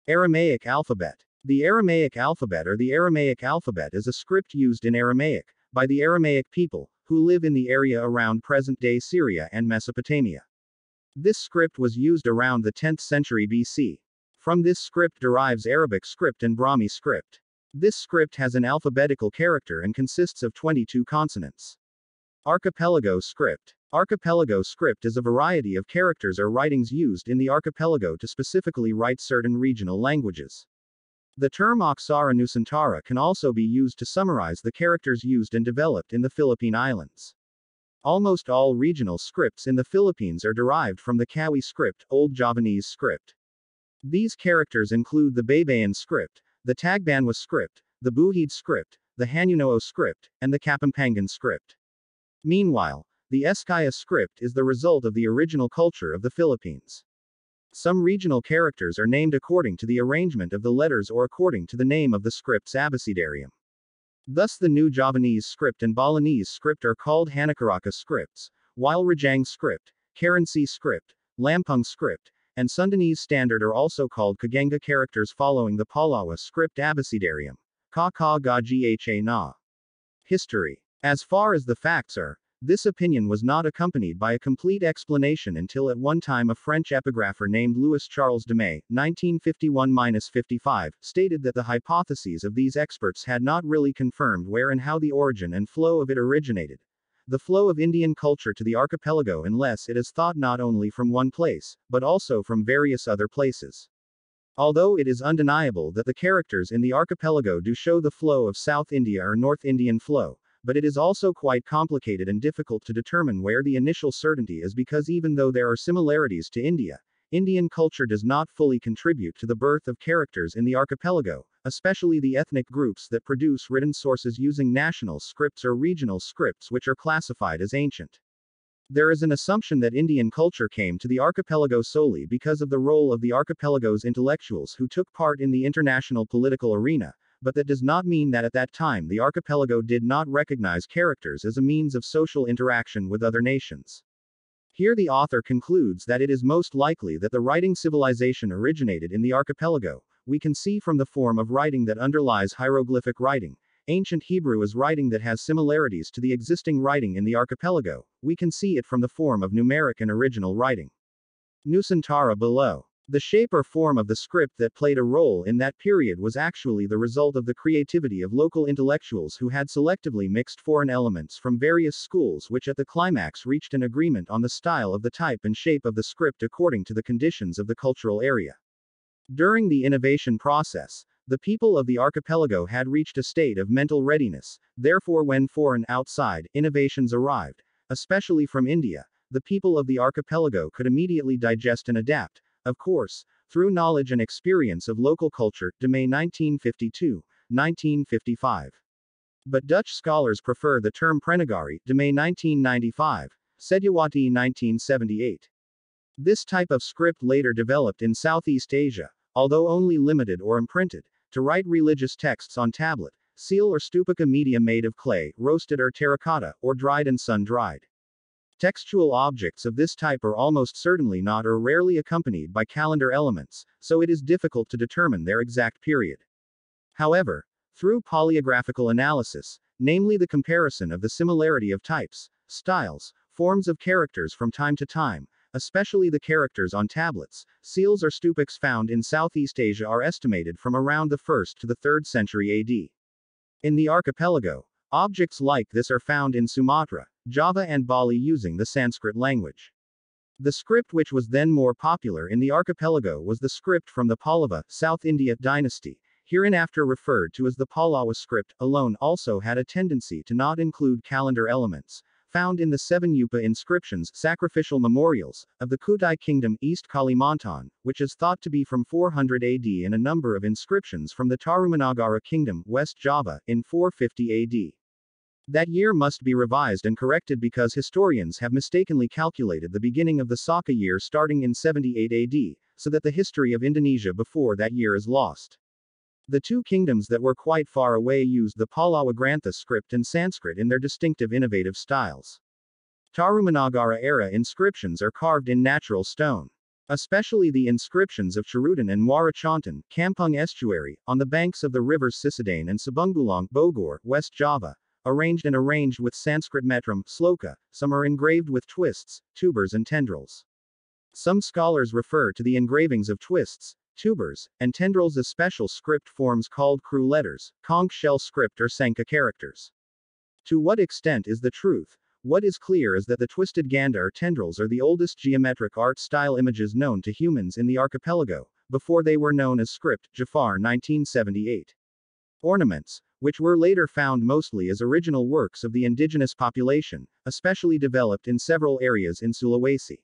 Aramaic Alphabet. The Aramaic alphabet or the Aramaic alphabet is a script used in Aramaic, by the Aramaic people, who live in the area around present-day Syria and Mesopotamia. This script was used around the 10th century BC. From this script derives Arabic script and Brahmi script. This script has an alphabetical character and consists of 22 consonants. Archipelago Script. Archipelago script is a variety of characters or writings used in the archipelago to specifically write certain regional languages. The term Aksara Nusantara can also be used to summarize the characters used and developed in the Philippine Islands. Almost all regional scripts in the Philippines are derived from the Kawi script, Old Javanese script. These characters include the Baybayin script, the Tagbanwa script, the Buhid script, the Hanuno'o script, and the Kapampangan script. Meanwhile, the Eskaya script is the result of the original culture of the Philippines. Some regional characters are named according to the arrangement of the letters or according to the name of the script's abecedarium. Thus the New Javanese script and Balinese script are called Hanakaraka scripts, while Rajang script, Karansi script, Lampung script, and Sundanese standard are also called Kaganga characters following the Palawa script abecedarium. Ka ka ga gha na. History. As far as the facts are, this opinion was not accompanied by a complete explanation until at one time a French epigrapher named Louis Charles de May, 1951-55, stated that the hypotheses of these experts had not really confirmed where and how the origin and flow of it originated. The flow of Indian culture to the archipelago unless it is thought not only from one place, but also from various other places. Although it is undeniable that the characters in the archipelago do show the flow of South India or North Indian flow, but it is also quite complicated and difficult to determine where the initial certainty is because even though there are similarities to India, Indian culture does not fully contribute to the birth of characters in the archipelago, especially the ethnic groups that produce written sources using national scripts or regional scripts which are classified as ancient. There is an assumption that Indian culture came to the archipelago solely because of the role of the archipelago's intellectuals who took part in the international political arena, but that does not mean that at that time the archipelago did not recognize characters as a means of social interaction with other nations. Here the author concludes that it is most likely that the writing civilization originated in the archipelago. We can see from the form of writing that underlies hieroglyphic writing. Ancient Hebrew is writing that has similarities to the existing writing in the archipelago. We can see it from the form of numeric and original writing. Nusantara below. The shape or form of the script that played a role in that period was actually the result of the creativity of local intellectuals who had selectively mixed foreign elements from various schools which at the climax reached an agreement on the style of the type and shape of the script according to the conditions of the cultural area. During the innovation process, the people of the archipelago had reached a state of mental readiness, therefore when foreign outside innovations arrived, especially from India, the people of the archipelago could immediately digest and adapt, of course, through knowledge and experience of local culture, de May 1952, 1955. But Dutch scholars prefer the term Prenagari, de May 1995, Sedyawati 1978. This type of script later developed in Southeast Asia, although only limited or imprinted, to write religious texts on tablet, seal or stupaka media made of clay, roasted or terracotta, or dried and sun-dried. Textual objects of this type are almost certainly not or rarely accompanied by calendar elements, so it is difficult to determine their exact period. However, through polygraphical analysis, namely the comparison of the similarity of types, styles, forms of characters from time to time, especially the characters on tablets, seals or stupiks found in Southeast Asia are estimated from around the 1st to the 3rd century AD. In the archipelago, objects like this are found in Sumatra, Java and Bali using the Sanskrit language. The script which was then more popular in the archipelago was the script from the Pallava, South India dynasty, hereinafter referred to as the Palawa script, alone also had a tendency to not include calendar elements, found in the 7 Yupa inscriptions, sacrificial memorials, of the Kutai kingdom, East Kalimantan, which is thought to be from 400 AD and a number of inscriptions from the Tarumanagara kingdom, West Java, in 450 AD. That year must be revised and corrected because historians have mistakenly calculated the beginning of the Saka year starting in 78 AD, so that the history of Indonesia before that year is lost. The two kingdoms that were quite far away used the Palawa Grantha script and Sanskrit in their distinctive innovative styles. Tarumanagara era inscriptions are carved in natural stone. especially the inscriptions of Charutan and Muara Chontan, Kampung Estuary, on the banks of the rivers Sisadane and Sabungbulang, Bogor, West Java, arranged with Sanskrit metrum, sloka. Some are engraved with twists, tubers and tendrils. Some scholars refer to the engravings of twists, tubers, and tendrils as special script forms called kru letters, conch shell script or Sanka characters. To what extent is the truth? What is clear is that the twisted ganda or tendrils are the oldest geometric art style images known to humans in the archipelago, before they were known as script, Jafar 1978. Ornaments, which were later found mostly as original works of the indigenous population, especially developed in several areas in Sulawesi.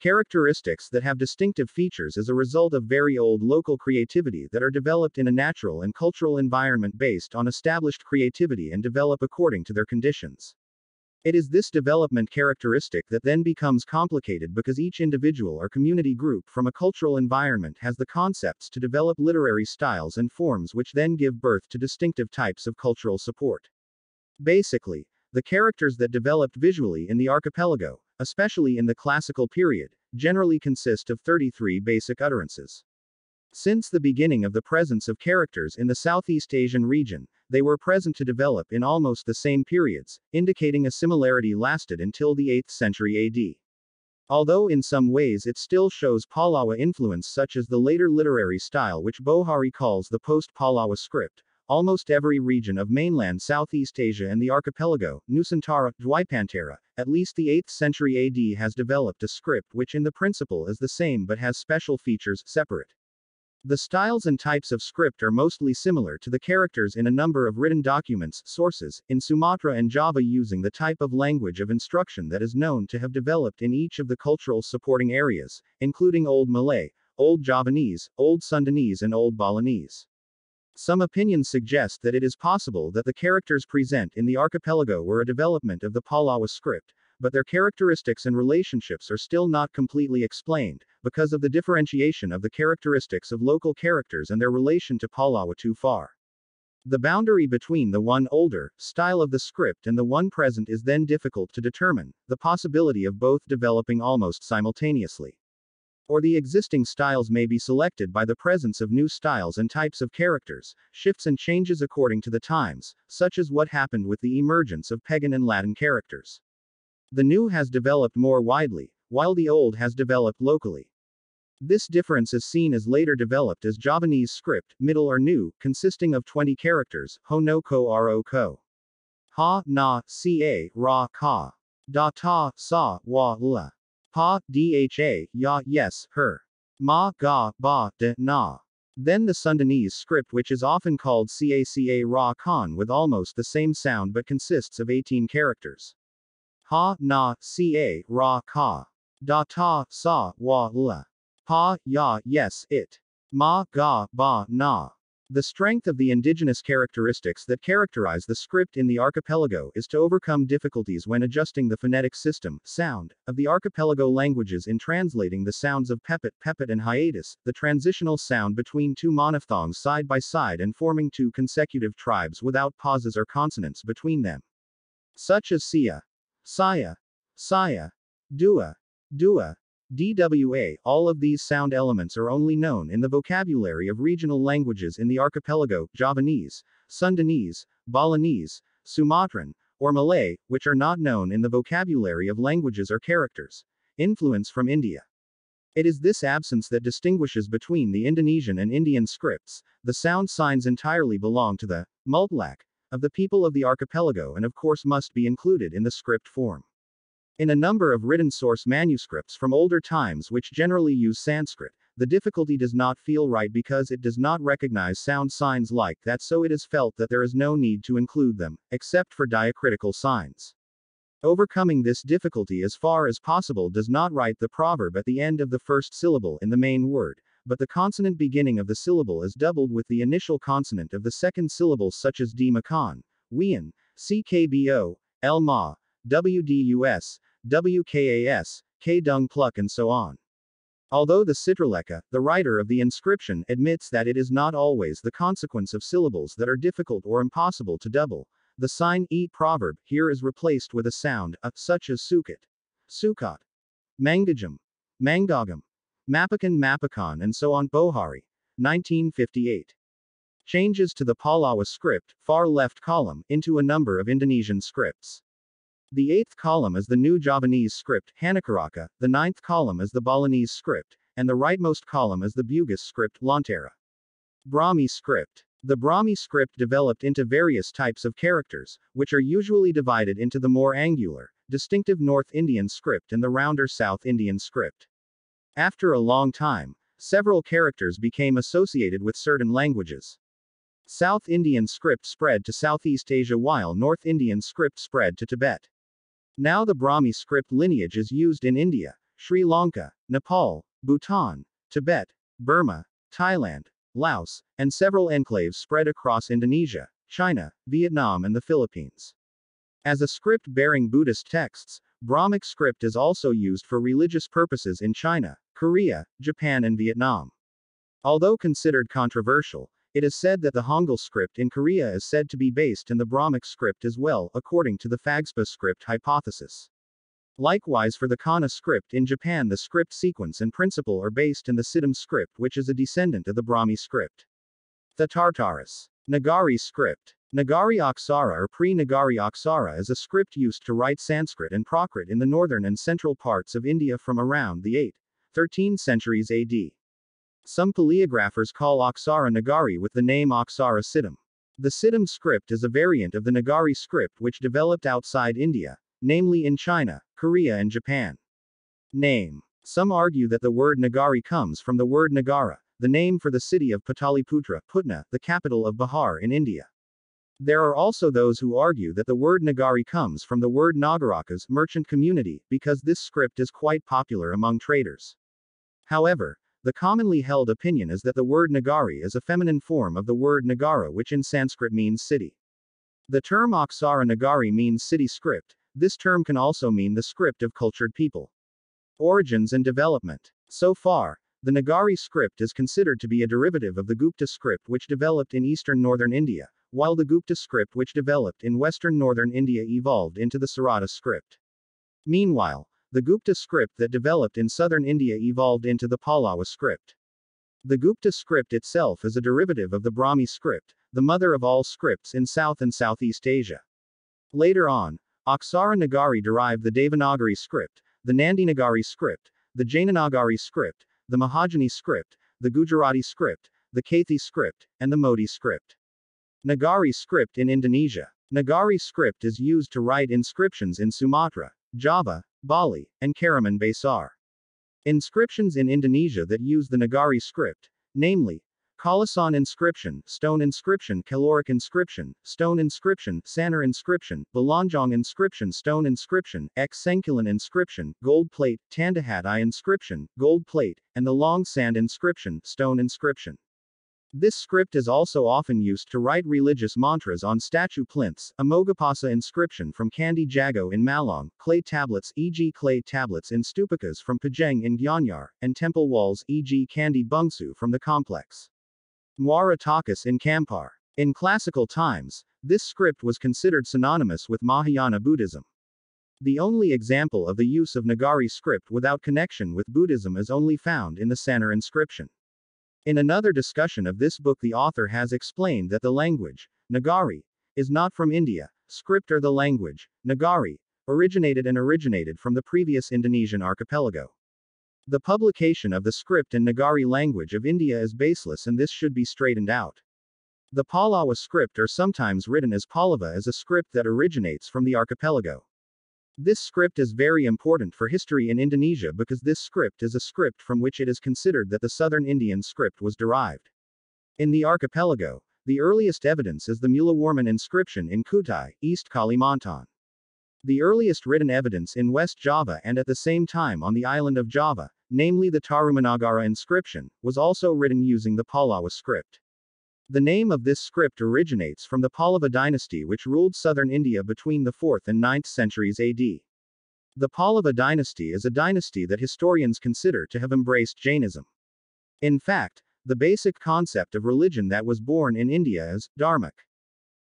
Characteristics that have distinctive features as a result of very old local creativity that are developed in a natural and cultural environment based on established creativity and develop according to their conditions. It is this development characteristic that then becomes complicated because each individual or community group from a cultural environment has the concepts to develop literary styles and forms which then give birth to distinctive types of cultural support. Basically, the characters that developed visually in the archipelago, especially in the classical period, generally consist of 33 basic utterances. Since the beginning of the presence of characters in the Southeast Asian region, they were present to develop in almost the same periods, indicating a similarity lasted until the 8th century AD. Although in some ways it still shows Palawa influence such as the later literary style which Bohari calls the post-Palawa script, almost every region of mainland Southeast Asia and the archipelago, Nusantara, Dwaipantara, at least the 8th century AD has developed a script which in the principle is the same but has special features separate. The styles and types of script are mostly similar to the characters in a number of written documents, sources, in Sumatra and Java using the type of language of instruction that is known to have developed in each of the cultural supporting areas, including Old Malay, Old Javanese, Old Sundanese and Old Balinese. Some opinions suggest that it is possible that the characters present in the archipelago were a development of the Palawa script, but their characteristics and relationships are still not completely explained, because of the differentiation of the characteristics of local characters and their relation to Palawa too far. The boundary between the one older style of the script and the one present is then difficult to determine, the possibility of both developing almost simultaneously. Or the existing styles may be selected by the presence of new styles and types of characters, shifts and changes according to the times, such as what happened with the emergence of Pagan and Latin characters. The new has developed more widely, while the old has developed locally. This difference is seen as later developed as Javanese script, middle or new, consisting of 20 characters, ho no ko ro ko. Ha, na, ca, ra, ka. Da ta, sa, wa, la. Pa, dha, ya, yes, her. Ma, ga, ba, de, na. Then the Sundanese script which is often called caca ra kan with almost the same sound but consists of 18 characters. Ha, na, ca, ra, ka. Da ta, sa, wa, la. Pa, ya, yes, it. Ma, ga, ba, na. The strength of the indigenous characteristics that characterize the script in the archipelago is to overcome difficulties when adjusting the phonetic system, sound, of the archipelago languages in translating the sounds of pepet, pepet and hiatus, the transitional sound between two monophthongs side by side and forming two consecutive tribes without pauses or consonants between them. Such as sia, saya, saya, dua, dua, dwa, all of these sound elements are only known in the vocabulary of regional languages in the archipelago, Javanese, Sundanese, Balinese, Sumatran, or Malay, which are not known in the vocabulary of languages or characters. Influence from India. It is this absence that distinguishes between the Indonesian and Indian scripts. The sound signs entirely belong to the multlak of the people of the archipelago and of course must be included in the script form. In a number of written source manuscripts from older times which generally use Sanskrit, the difficulty does not feel right because it does not recognize sound signs like that, so it is felt that there is no need to include them, except for diacritical signs. Overcoming this difficulty as far as possible does not write the proverb at the end of the first syllable in the main word, but the consonant beginning of the syllable is doubled with the initial consonant of the second syllable such as d makan, wian, ckbo, l ma, wdus, wkas, k dung pluck and so on. Although the Citraleka, the writer of the inscription, admits that it is not always the consequence of syllables that are difficult or impossible to double, the sign e proverb here is replaced with a sound a, such as sukit, sukat, mangajam, mangagam, Mapakan Mapakon and so on. Bohari. 1958. Changes to the Palawa script, far left column, into a number of Indonesian scripts. The 8th column is the new Javanese script, Hanakaraka, the 9th column is the Balinese script, and the rightmost column is the Bugis script, Lontera. Brahmi script. The Brahmi script developed into various types of characters, which are usually divided into the more angular, distinctive North Indian script and the rounder South Indian script. After a long time, several characters became associated with certain languages. South Indian script spread to Southeast Asia while North Indian script spread to Tibet. Now the Brahmi script lineage is used in India, Sri Lanka, Nepal, Bhutan, Tibet, Burma, Thailand, Laos, and several enclaves spread across Indonesia, China, Vietnam and the Philippines. As a script bearing Buddhist texts, Brahmic script is also used for religious purposes in China, Korea, Japan and Vietnam. Although considered controversial, it is said that the Hangul script in Korea is said to be based in the Brahmic script as well, according to the Phagspa script hypothesis. Likewise for the Kana script in Japan, the script sequence and principle are based in the Siddham script, which is a descendant of the Brahmi script. The Tartaris. Nagari script. Nagari Aksara or pre-Nagari Aksara is a script used to write Sanskrit and Prakrit in the northern and central parts of India from around the 8th, 13th centuries AD. Some paleographers call Aksara Nagari with the name Aksara Siddham. The Siddham script is a variant of the Nagari script which developed outside India, namely in China, Korea and Japan. Name. Some argue that the word Nagari comes from the word Nagara, the name for the city of Pataliputra, Putna, the capital of Bihar in India. There are also those who argue that the word Nagari comes from the word Nagarakas, merchant community, because this script is quite popular among traders. However, the commonly held opinion is that the word Nagari is a feminine form of the word Nagara, which in Sanskrit means city. The term Aksara Nagari means city script. This term can also mean the script of cultured people. Origins and development. So far, the Nagari script is considered to be a derivative of the Gupta script which developed in eastern northern India, while the Gupta script which developed in western northern India evolved into the Sarada script. Meanwhile, the Gupta script that developed in southern India evolved into the Palawa script. The Gupta script itself is a derivative of the Brahmi script, the mother of all scripts in South and Southeast Asia. Later on, Aksara Nagari derived the Devanagari script, the Nandinagari script, the Jainanagari script, the Mahajani script, the Gujarati script, the Kathi script, and the Modi script. Nagari script in Indonesia. Nagari script is used to write inscriptions in Sumatra, Java, Bali, and Karimun Besar. Inscriptions in Indonesia that use the Nagari script, namely, Kalasan inscription, stone inscription, caloric inscription, stone inscription, Sanar inscription, Balanjong inscription, stone inscription, Sengkulan inscription, gold plate, Tandahati inscription, gold plate, and the long sand inscription, stone inscription. This script is also often used to write religious mantras on statue plinths, Amogapasa inscription from Candi Jago in Malong, clay tablets e.g. clay tablets in stupakas from Pajang in Gianyar, and temple walls e.g. Candi Bungsu from the complex Muara Takus in Kampar. In classical times, this script was considered synonymous with Mahayana Buddhism. The only example of the use of Nagari script without connection with Buddhism is only found in the Sanar inscription. In another discussion of this book, the author has explained that the language, Nagari, is not from India. Script or the language, Nagari, originated from the previous Indonesian archipelago. The publication of the script and Nagari language of India is baseless, and this should be straightened out. The Palawa script are sometimes written as Pallava as a script that originates from the archipelago. This script is very important for history in Indonesia because this script is a script from which it is considered that the southern Indian script was derived. In the archipelago, the earliest evidence is the Mulawarman inscription in Kutai, East Kalimantan. The earliest written evidence in West Java and at the same time on the island of Java, namely the Tarumanagara inscription, was also written using the Palawa script. The name of this script originates from the Pallava dynasty which ruled southern India between the 4th and 9th centuries AD. The Pallava dynasty is a dynasty that historians consider to have embraced Jainism. In fact, the basic concept of religion that was born in India is Dharmic.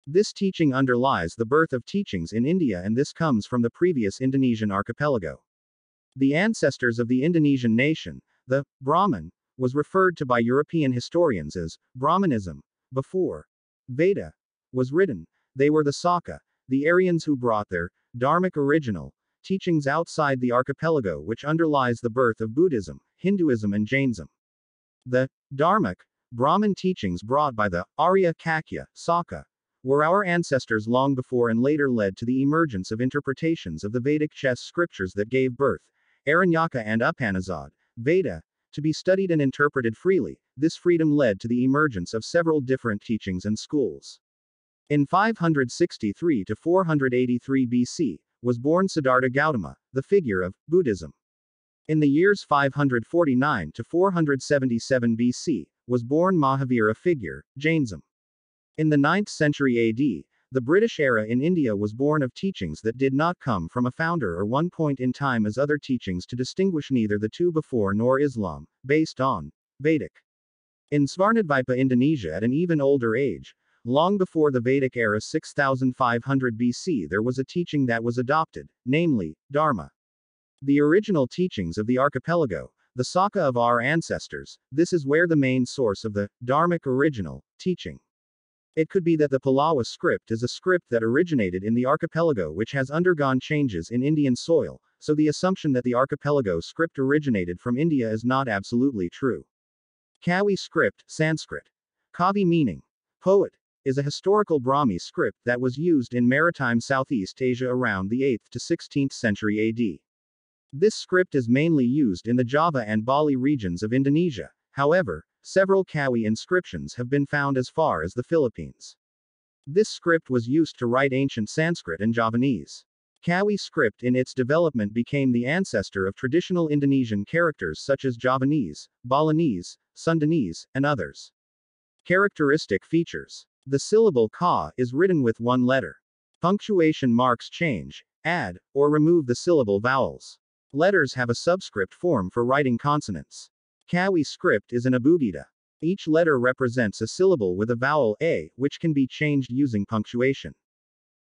This teaching underlies the birth of teachings in India, and this comes from the previous Indonesian archipelago. The ancestors of the Indonesian nation, The Brahman was referred to by European historians as Brahmanism. Before Veda was written, they were the Saka, the Aryans who brought their Dharmic original teachings outside the archipelago which underlies the birth of Buddhism, Hinduism and Jainism. The Dharmic Brahman teachings brought by the Arya Kakya, Saka, were our ancestors long before and later led to the emergence of interpretations of the Vedic chess scriptures that gave birth, Aranyaka and Upanishad, Veda, to be studied and interpreted freely. This freedom led to the emergence of several different teachings and schools. In 563 to 483 BC, was born Siddhartha Gautama, the figure of Buddhism. In the years 549 to 477 BC, was born Mahavira figure, Jainism. In the 9th century AD, the British era in India was born of teachings that did not come from a founder or one point in time as other teachings to distinguish neither the two before nor Islam, based on Vedic. In Svarnadvipa Indonesia at an even older age, long before the Vedic era 6500 BC there was a teaching that was adopted, namely, Dharma. The original teachings of the archipelago, the Saka of our ancestors, this is where the main source of the Dharmic original teaching. It could be that the Palawa script is a script that originated in the archipelago which has undergone changes in Indian soil, so the assumption that the archipelago script originated from India is not absolutely true. Kawi script, Sanskrit. Kavi meaning poet, is a historical Brahmi script that was used in maritime Southeast Asia around the 8th to 16th century AD. This script is mainly used in the Java and Bali regions of Indonesia. However, several Kawi inscriptions have been found as far as the Philippines. This script was used to write ancient Sanskrit and Javanese. Kawi script in its development became the ancestor of traditional Indonesian characters such as Javanese, Balinese, Sundanese, and others. Characteristic features. The syllable ka is written with one letter. Punctuation marks change, add, or remove the syllable vowels. Letters have a subscript form for writing consonants. Kawi script is an abugida. Each letter represents a syllable with a vowel a, which can be changed using punctuation.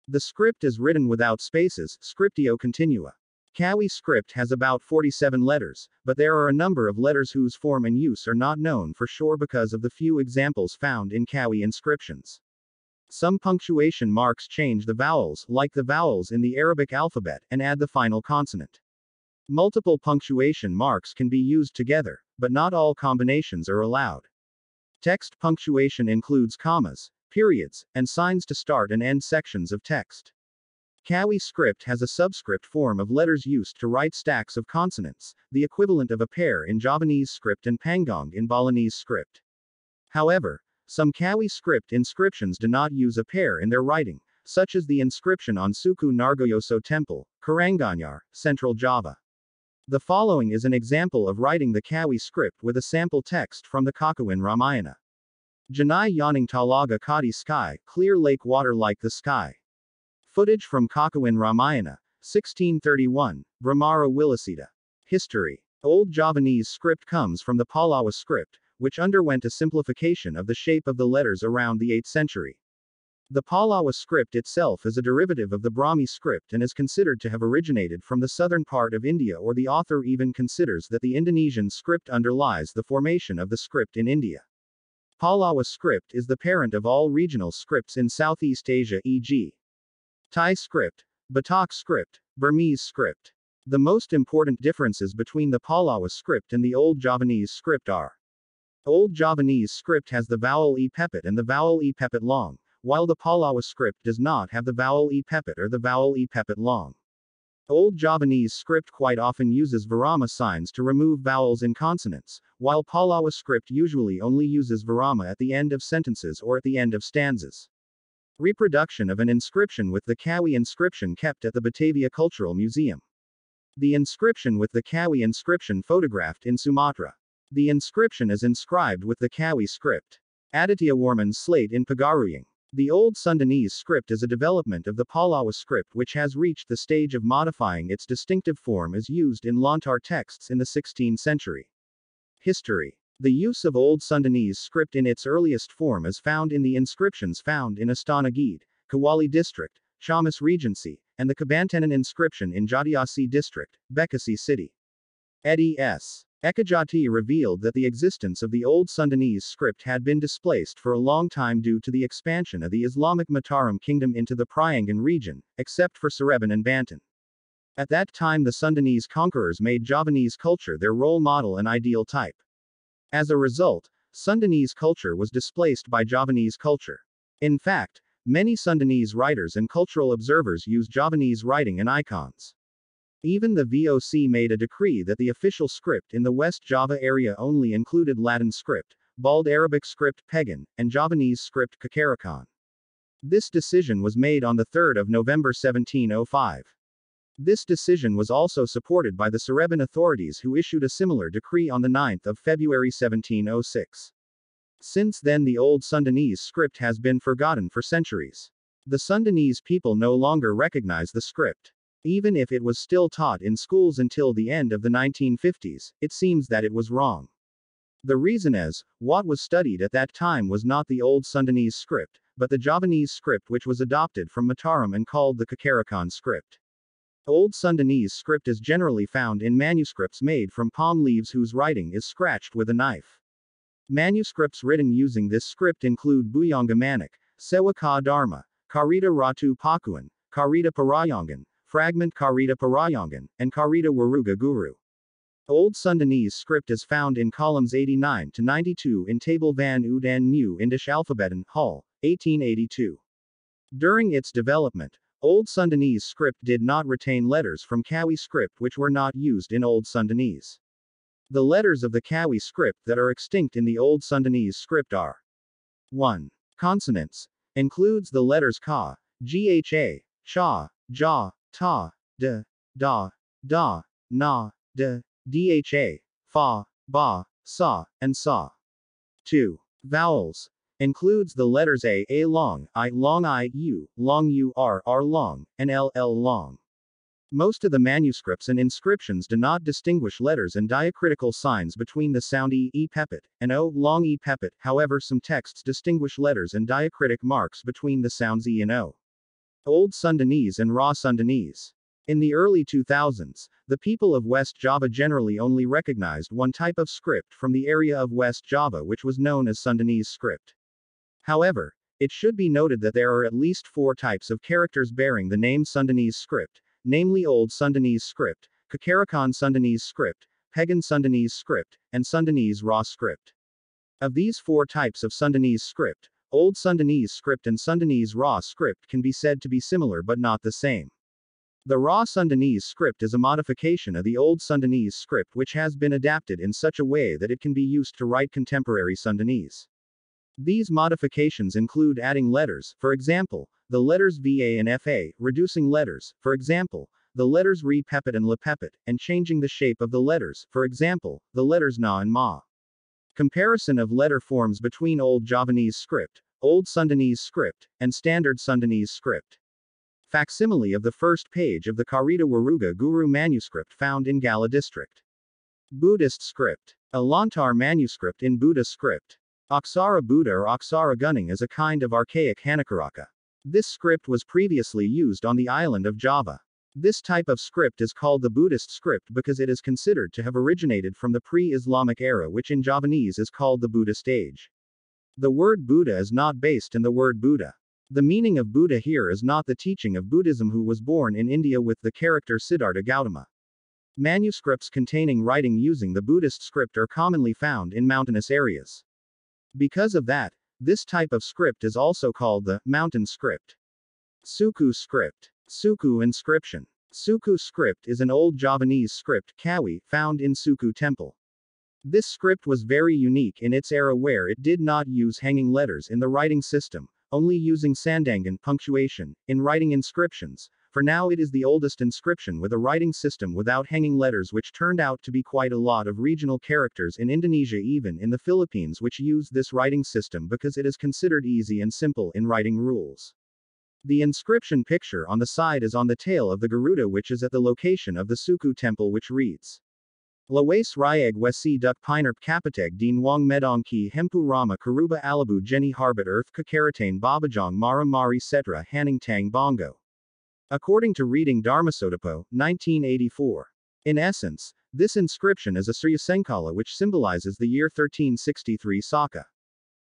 The script is written without spaces, scriptio continua. Kawi script has about 47 letters, but there are a number of letters whose form and use are not known for sure because of the few examples found in Kawi inscriptions. Some punctuation marks change the vowels, like the vowels in the Arabic alphabet, and add the final consonant. Multiple punctuation marks can be used together, but not all combinations are allowed. Text punctuation includes commas, periods, and signs to start and end sections of text. Kawi script has a subscript form of letters used to write stacks of consonants, the equivalent of a pair in Javanese script and pangong in Balinese script. However, some Kawi script inscriptions do not use a pair in their writing, such as the inscription on Suku Nargoyoso Temple, Karanganyar, Central Java. The following is an example of writing the Kawi script with a sample text from the Kakawin Ramayana. Janai Yaning Talaga Kadi Sky, clear lake water like the sky. Footage from Kakawin Ramayana, 1631, Brahmara Wilasita. History. Old Javanese script comes from the Palawa script, which underwent a simplification of the shape of the letters around the 8th century. The Palawa script itself is a derivative of the Brahmi script and is considered to have originated from the southern part of India, or the author even considers that the Indonesian script underlies the formation of the script in India. Palawa script is the parent of all regional scripts in Southeast Asia, e.g. Thai script, Batak script, Burmese script. The most important differences between the Palawa script and the Old Javanese script are: Old Javanese script has the vowel e pepet and the vowel e pepet long, while the Palawa script does not have the vowel e pepet or the vowel e pepet long. Old Javanese script quite often uses virama signs to remove vowels in consonants, while Palawa script usually only uses virama at the end of sentences or at the end of stanzas. Reproduction of an inscription with the Kawi inscription kept at the Batavia Cultural Museum. The inscription with the Kawi inscription photographed in Sumatra. The inscription is inscribed with the Kawi script. Aditya Warman's slate in Pagaruyung. The Old Sundanese script is a development of the Palawa script which has reached the stage of modifying its distinctive form as used in Lontar texts in the 16th century. History. The use of Old Sundanese script in its earliest form is found in the inscriptions found in Astana Gede, Kawali district, Chamas Regency, and the Kabantenan inscription in Jatiasi district, Bekasi city. Eddie S. Ekajati revealed that the existence of the old Sundanese script had been displaced for a long time due to the expansion of the Islamic Mataram kingdom into the Priangan region, except for Cirebon and Banten. At that time, the Sundanese conquerors made Javanese culture their role model and ideal type. As a result, Sundanese culture was displaced by Javanese culture. In fact, many Sundanese writers and cultural observers use Javanese writing and icons. Even the VOC made a decree that the official script in the West Java area only included Latin script, Bald Arabic script Pagan, and Javanese script Kakarakan. This decision was made on the 3rd of November 1705. This decision was also supported by the Cirebon authorities, who issued a similar decree on the 9th of February 1706. Since then, the old Sundanese script has been forgotten for centuries. The Sundanese people no longer recognize the script. Even if it was still taught in schools until the end of the 1950s, it seems that it was wrong. The reason is, what was studied at that time was not the old Sundanese script, but the Javanese script, which was adopted from Mataram and called the Kakarakan script. Old Sundanese script is generally found in manuscripts made from palm leaves whose writing is scratched with a knife. Manuscripts written using this script include Buyanga Manik, Sewa Ka Dharma, Karita Ratu Pakuan, Karita Parayangan, Fragment Karita Parayangan, and Karita Waruga Guru. Old Sundanese script is found in columns 89 to 92 in Table van Udan New Indisch Alphabeten, Hull, 1882. During its development, Old Sundanese script did not retain letters from Kawi script which were not used in Old Sundanese. The letters of the Kawi script that are extinct in the Old Sundanese script are 1. Consonants. Includes the letters Ka, Gha, Cha, Ja, Ta, Da, Da, Da, Na, Da, Dha, Fa, Ba, Sa, and Sa. 2. Vowels. Includes the letters A long, I, U, R long, and L long. Most of the manuscripts and inscriptions do not distinguish letters and diacritical signs between the sound e pepet, and O long e pepet, however some texts distinguish letters and diacritic marks between the sounds E and O. Old Sundanese and Raw Sundanese. In the early 2000s, the people of West Java generally only recognized one type of script from the area of West Java, which was known as Sundanese script. However, it should be noted that there are at least 4 types of characters bearing the name Sundanese script, namely Old Sundanese script, Kakarakan Sundanese script, Pagan Sundanese script, and Sundanese Raw script. Of these 4 types of Sundanese script, Old Sundanese script and Sundanese Raw script can be said to be similar but not the same. The Raw Sundanese script is a modification of the Old Sundanese script which has been adapted in such a way that it can be used to write contemporary Sundanese. These modifications include adding letters, for example, the letters VA and FA, reducing letters, for example, the letters Re Pepet and La Pepet, and changing the shape of the letters, for example, the letters Na and Ma. Comparison of letter forms between Old Javanese script, Old Sundanese script, and Standard Sundanese script. Facsimile of the first page of the Karita Waruga Guru manuscript found in Gala district. Buddhist script. A Lontar manuscript in Buddha script. Aksara Buddha or Aksara Gunning is a kind of archaic Hanakaraka. This script was previously used on the island of Java. This type of script is called the Buddhist script because it is considered to have originated from the pre-Islamic era, which in Javanese is called the Buddhist age. The word Buddha is not based in the word Buddha. The meaning of Buddha here is not the teaching of Buddhism, who was born in India with the character Siddhartha Gautama. Manuscripts containing writing using the Buddhist script are commonly found in mountainous areas. Because of that, this type of script is also called the mountain script. Suku script. Suku Inscription. Suku script is an old Javanese script, Kawi, found in Suku temple. This script was very unique in its era, where it did not use hanging letters in the writing system, only using Sandangan punctuation in writing inscriptions. For now it is the oldest inscription with a writing system without hanging letters, which turned out to be quite a lot of regional characters in Indonesia, even in the Philippines, which use this writing system because it is considered easy and simple in writing rules. The inscription picture on the side is on the tail of the Garuda, which is at the location of the Suku temple, which reads: Lawais Ryeg Wesi Duk Pinerp Kapateg Din Wang Medong Ki Hempu Rama Karuba Alabu Jenny Harbit Earth Kakaratain Babajong Mara Mari Setra Hanning Tang Bongo. According to Reading Dharmasodapo, 1984. In essence, This inscription is a Sriyasenkala which symbolizes the year 1363 Saka.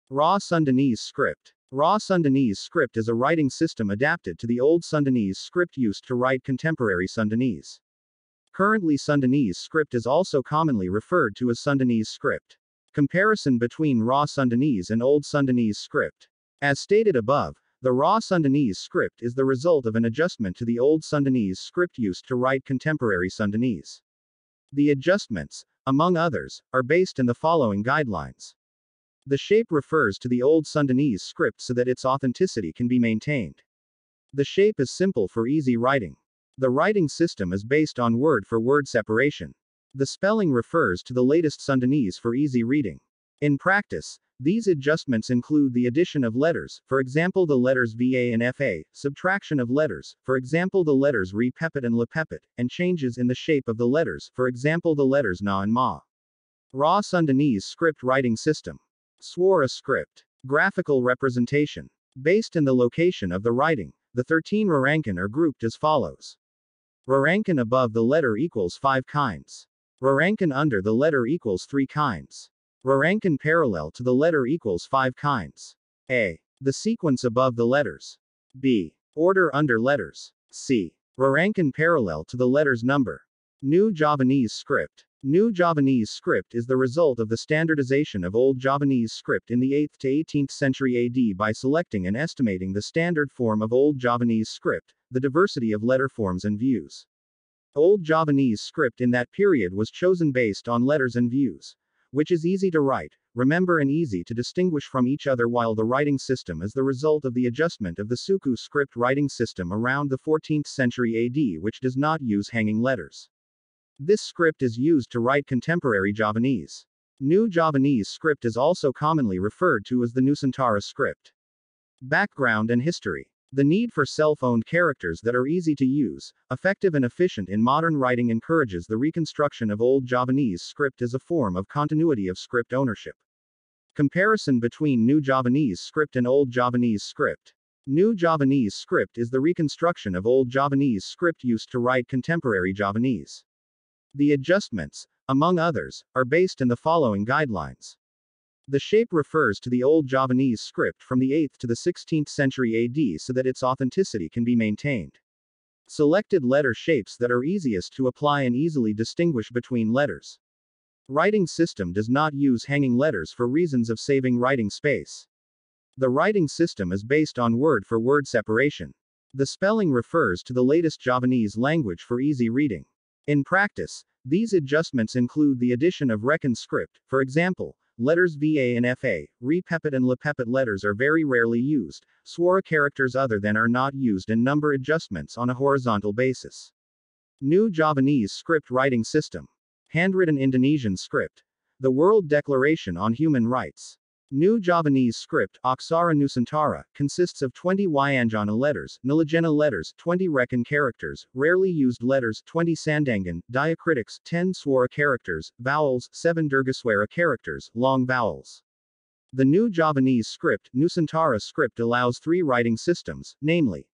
Raw Sundanese Script. Raw Sundanese Script is a writing system adapted to the old Sundanese script used to write contemporary Sundanese. Currently Sundanese script is also commonly referred to as Sundanese script. Comparison between Raw Sundanese and Old Sundanese script. As stated above, the Raw Sundanese script is the result of an adjustment to the Old Sundanese script used to write contemporary Sundanese. The adjustments, among others, are based in the following guidelines. The shape refers to the Old Sundanese script so that its authenticity can be maintained. The shape is simple for easy writing. The writing system is based on word-for-word separation. The spelling refers to the latest Sundanese for easy reading. In practice, these adjustments include the addition of letters, for example the letters VA and FA, subtraction of letters, for example the letters Re Pepet and La Pepet, and changes in the shape of the letters, for example the letters Na and Ma. Raw Sundanese script writing system. Suara script. Graphical representation. Based in the location of the writing, the 13 rangkaian are grouped as follows. Rangkaian above the letter equals 5 kinds. Rangkaian under the letter equals 3 kinds. Rangkaian parallel to the letter equals 5 kinds. A. The sequence above the letters. B. Order under letters. C. Rangkaian parallel to the letters number. New Javanese Script. New Javanese script is the result of the standardization of Old Javanese script in the 8th to 18th century AD by selecting and estimating the standard form of Old Javanese script, the diversity of letter forms and views. Old Javanese script in that period was chosen based on letters and views, which is easy to write, remember and easy to distinguish from each other, while the writing system is the result of the adjustment of the Suku script writing system around the 14th century AD, which does not use hanging letters. This script is used to write contemporary Javanese. New Javanese script is also commonly referred to as the Nusantara script. Background and history. The need for self-owned characters that are easy to use, effective and efficient in modern writing encourages the reconstruction of Old Javanese script as a form of continuity of script ownership. Comparison between New Javanese script and Old Javanese script. New Javanese script is the reconstruction of Old Javanese script used to write contemporary Javanese. The adjustments, among others, are based in the following guidelines. The shape refers to the Old Javanese script from the 8th to the 16th century AD so that its authenticity can be maintained. Selected letter shapes that are easiest to apply and easily distinguish between letters. Writing system does not use hanging letters for reasons of saving writing space. The writing system is based on word-for-word separation. The spelling refers to the latest Javanese language for easy reading. In practice, these adjustments include the addition of Recon script, for example, letters VA and FA, Re Pepet and La Pepet letters are very rarely used, Suara characters other than are not used, and number adjustments on a horizontal basis. New Javanese script writing system. Handwritten Indonesian script. The World Declaration on Human Rights. New Javanese script, Aksara Nusantara, consists of 20 Wyanjana letters, Nilajana letters, 20 Recon characters, rarely used letters, 20 Sandangan, diacritics, 10 Suara characters, vowels, 7 Dirgaswara characters, long vowels. The New Javanese script, Nusantara script, allows 3 writing systems, namely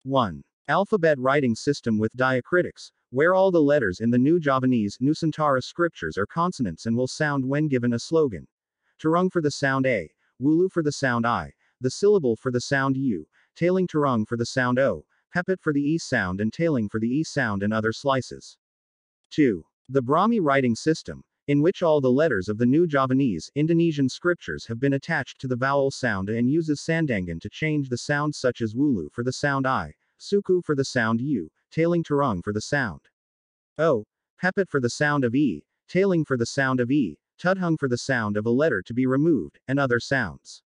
1. Alphabet writing system with diacritics, where all the letters in the New Javanese, Nusantara scriptures are consonants and will sound when given a slogan. Turung for the sound A, Wulu for the sound I, the syllable for the sound U, tailing Turung for the sound O, Pepet for the E sound and tailing for the E sound, and other slices. 2. The Brahmi writing system, in which all the letters of the New Javanese, Indonesian scriptures have been attached to the vowel sound and uses Sandangan to change the sounds, such as Wulu for the sound I, Suku for the sound U, tailing Turung for the sound O, Pepet for the sound of E, tailing for the sound of E, Tudhung for the sound of a letter to be removed, and other sounds.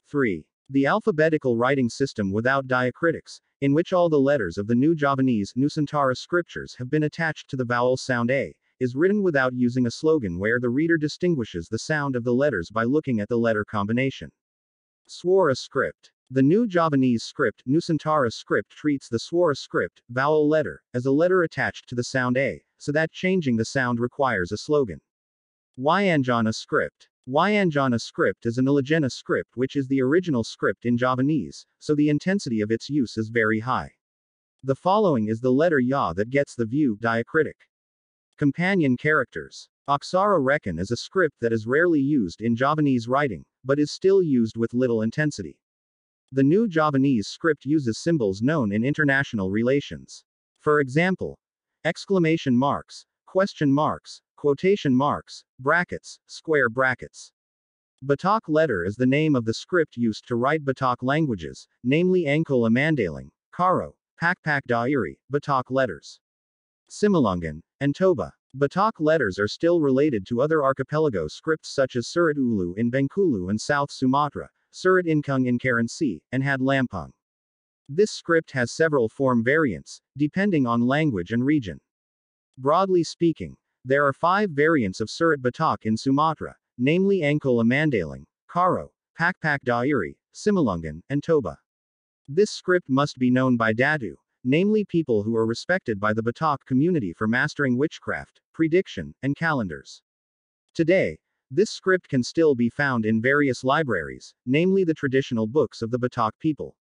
3. The alphabetical writing system without diacritics, in which all the letters of the New Javanese, Nusantara scriptures have been attached to the vowel sound A, is written without using a slogan, where the reader distinguishes the sound of the letters by looking at the letter combination. Suara script. The New Javanese script, Nusantara script, treats the Suara script, vowel letter, as a letter attached to the sound A, so that changing the sound requires a slogan. Wyanjana script. Wyanjana script is a Nilajana script which is the original script in Javanese, so the intensity of its use is very high. The following is the letter Ya that gets the view diacritic. Companion characters. Aksara Rekan is a script that is rarely used in Javanese writing, but is still used with little intensity. The new Javanese script uses symbols known in international relations. For example, exclamation marks, question marks, quotation marks, brackets, square brackets. Batak letter is the name of the script used to write Batak languages, namely Angkola Mandaling, Karo, Pakpak Dairi, Batak letters. Simalungan, and Toba. Batak letters are still related to other archipelago scripts such as Surat Ulu in Bengkulu and South Sumatra, Surat Inkung in Karansea, and Had Lampung. This script has several form variants, depending on language and region. Broadly speaking, there are 5 variants of Surat Batak in Sumatra, namely Angkola Mandaling, Karo, Pakpak Dairi, Simalungan, and Toba. This script must be known by Datu, namely people who are respected by the Batak community for mastering witchcraft, prediction, and calendars. Today, this script can still be found in various libraries, namely the traditional books of the Batak people.